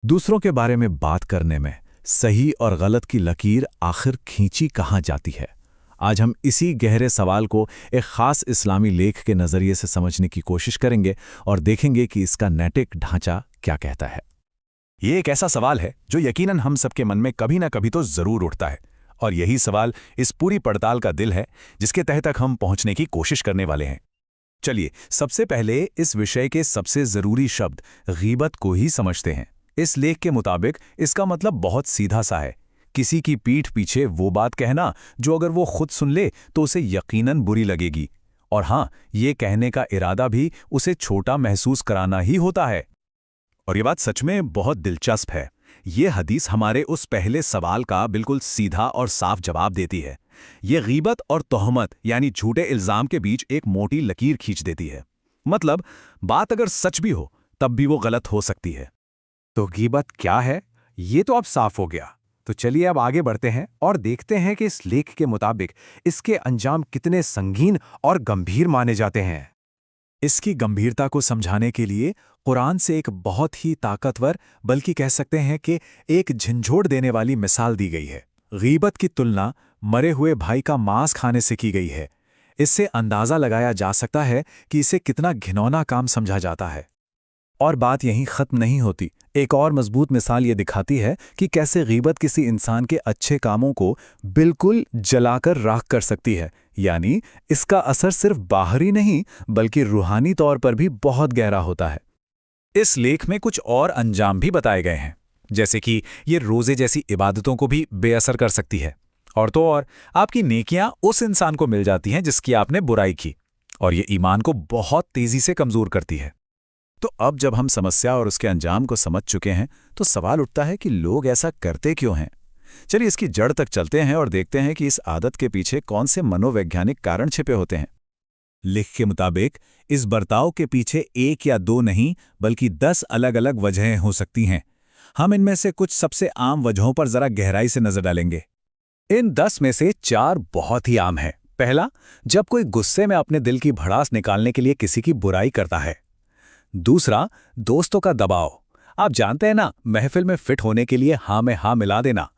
दूसरों के बारे में बात करने में सही और गलत की लकीर आखिर खींची कहाँ जाती है। आज हम इसी गहरे सवाल को एक खास इस्लामी लेख के नज़रिए से समझने की कोशिश करेंगे और देखेंगे कि इसका नैतिक ढांचा क्या कहता है। ये एक ऐसा सवाल है जो यकीनन हम सबके मन में कभी ना कभी तो जरूर उठता है, और यही सवाल इस पूरी पड़ताल का दिल है जिसके तह तक हम पहुंचने की कोशिश करने वाले हैं। चलिए सबसे पहले इस विषय के सबसे जरूरी शब्द गीबत को ही समझते हैं। इस लेख के मुताबिक इसका मतलब बहुत सीधा सा है, किसी की पीठ पीछे वो बात कहना जो अगर वो खुद सुन ले तो उसे यकीनन बुरी लगेगी, और हाँ, ये कहने का इरादा भी उसे छोटा महसूस कराना ही होता है। और ये बात सच में बहुत दिलचस्प है। ये हदीस हमारे उस पहले सवाल का बिल्कुल सीधा और साफ जवाब देती है। ये गीबत और तोहमत यानी झूठे इल्जाम के बीच एक मोटी लकीर खींच देती है। मतलब बात अगर सच भी हो तब भी वो गलत हो सकती है। तो गीबत क्या है, ये तो अब साफ हो गया। तो चलिए अब आगे बढ़ते हैं और देखते हैं कि इस लेख के मुताबिक इसके अंजाम कितने संगीन और गंभीर माने जाते हैं। इसकी गंभीरता को समझाने के लिए कुरान से एक बहुत ही ताकतवर, बल्कि कह सकते हैं कि एक झंझोड़ देने वाली मिसाल दी गई है। गीबत की तुलना मरे हुए भाई का मांस खाने से की गई है। इससे अंदाज़ा लगाया जा सकता है कि इसे कितना घिनौना काम समझा जाता है। और बात यहीं ख़त्म नहीं होती। एक और मजबूत मिसाल ये दिखाती है कि कैसे गीबत किसी इंसान के अच्छे कामों को बिल्कुल जलाकर राख कर सकती है। यानी इसका असर सिर्फ बाहरी नहीं बल्कि रूहानी तौर पर भी बहुत गहरा होता है। इस लेख में कुछ और अंजाम भी बताए गए हैं, जैसे कि ये रोजे जैसी इबादतों को भी बेअसर कर सकती है, और तो और आपकी नेकियां उस इंसान को मिल जाती हैं जिसकी आपने बुराई की, और ये ईमान को बहुत तेजी से कमजोर करती है। तो अब जब हम समस्या और उसके अंजाम को समझ चुके हैं तो सवाल उठता है कि लोग ऐसा करते क्यों हैं। चलिए इसकी जड़ तक चलते हैं और देखते हैं कि इस आदत के पीछे कौन से मनोवैज्ञानिक कारण छिपे होते हैं। लेख के मुताबिक इस बर्ताव के पीछे एक या दो नहीं बल्कि 10 अलग अलग वजहें हो सकती हैं। हम इनमें से कुछ सबसे आम वजहों पर जरा गहराई से नजर डालेंगे। इन 10 में से 4 बहुत ही आम हैं। पहला, जब कोई गुस्से में अपने दिल की भड़ास निकालने के लिए किसी की बुराई करता है। दूसरा, दोस्तों का दबाव, आप जानते हैं ना, महफिल में फिट होने के लिए हाँ में हाँ मिला देना।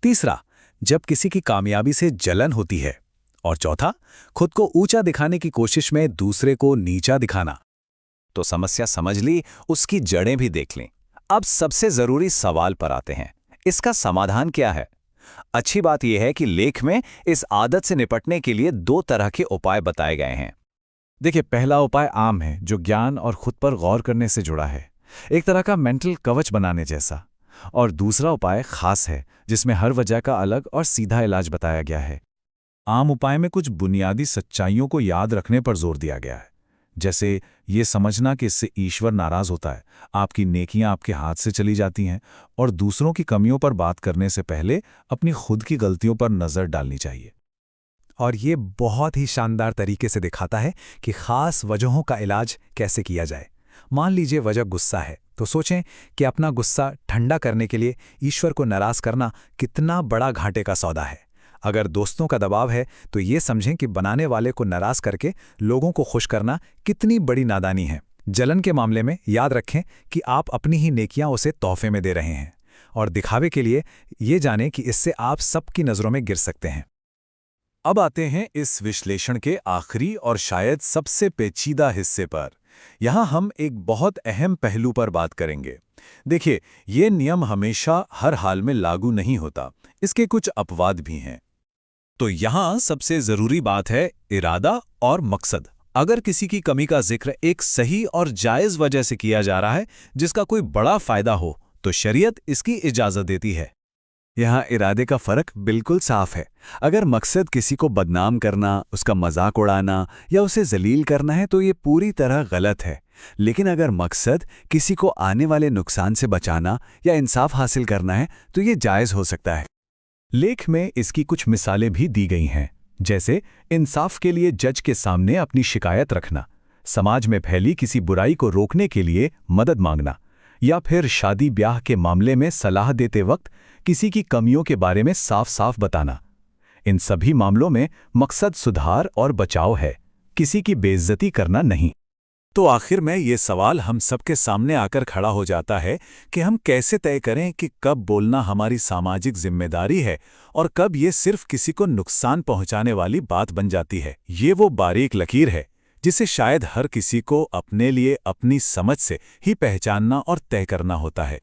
तीसरा, जब किसी की कामयाबी से जलन होती है। और चौथा, खुद को ऊंचा दिखाने की कोशिश में दूसरे को नीचा दिखाना। तो समस्या समझ ली, उसकी जड़ें भी देख लें। अब सबसे जरूरी सवाल पर आते हैं, इसका समाधान क्या है। अच्छी बात यह है कि लेख में इस आदत से निपटने के लिए 2 तरह के उपाय बताए गए हैं। देखिए, पहला उपाय आम है, जो ज्ञान और खुद पर गौर करने से जुड़ा है, एक तरह का मेंटल कवच बनाने जैसा। और दूसरा उपाय खास है, जिसमें हर वजह का अलग और सीधा इलाज बताया गया है। आम उपाय में कुछ बुनियादी सच्चाइयों को याद रखने पर जोर दिया गया है, जैसे ये समझना कि इससे ईश्वर नाराज होता है, आपकी नेकियां आपके हाथ से चली जाती हैं, और दूसरों की कमियों पर बात करने से पहले अपनी खुद की गलतियों पर नजर डालनी चाहिए। और ये बहुत ही शानदार तरीके से दिखाता है कि खास वजहों का इलाज कैसे किया जाए। मान लीजिए वजह गुस्सा है, तो सोचें कि अपना गुस्सा ठंडा करने के लिए ईश्वर को नाराज करना कितना बड़ा घाटे का सौदा है। अगर दोस्तों का दबाव है तो ये समझें कि बनाने वाले को नाराज करके लोगों को खुश करना कितनी बड़ी नादानी है। जलन के मामले में याद रखें कि आप अपनी ही नेकियां उसे तोहफे में दे रहे हैं, और दिखावे के लिए ये जानें कि इससे आप सबकी नज़रों में गिर सकते हैं। अब आते हैं इस विश्लेषण के आखिरी और शायद सबसे पेचीदा हिस्से पर। यहाँ हम एक बहुत अहम पहलू पर बात करेंगे। देखिए, ये नियम हमेशा हर हाल में लागू नहीं होता, इसके कुछ अपवाद भी हैं। तो यहाँ सबसे जरूरी बात है इरादा और मकसद। अगर किसी की कमी का जिक्र एक सही और जायज़ वजह से किया जा रहा है जिसका कोई बड़ा फायदा हो, तो शरीयत इसकी इजाज़त देती है। यहाँ इरादे का फर्क बिल्कुल साफ है। अगर मकसद किसी को बदनाम करना, उसका मजाक उड़ाना या उसे जलील करना है तो ये पूरी तरह गलत है। लेकिन अगर मकसद किसी को आने वाले नुकसान से बचाना या इंसाफ हासिल करना है तो ये जायज़ हो सकता है। लेख में इसकी कुछ मिसालें भी दी गई हैं, जैसे इंसाफ के लिए जज के सामने अपनी शिकायत रखना, समाज में फैली किसी बुराई को रोकने के लिए मदद मांगना, या फिर शादी ब्याह के मामले में सलाह देते वक्त किसी की कमियों के बारे में साफ साफ बताना। इन सभी मामलों में मकसद सुधार और बचाव है, किसी की बेइज्जती करना नहीं। तो आखिर में ये सवाल हम सबके सामने आकर खड़ा हो जाता है कि हम कैसे तय करें कि कब बोलना हमारी सामाजिक जिम्मेदारी है और कब ये सिर्फ किसी को नुकसान पहुंचाने वाली बात बन जाती है। ये वो बारीक लकीर है जिसे शायद हर किसी को अपने लिए अपनी समझ से ही पहचानना और तय करना होता है।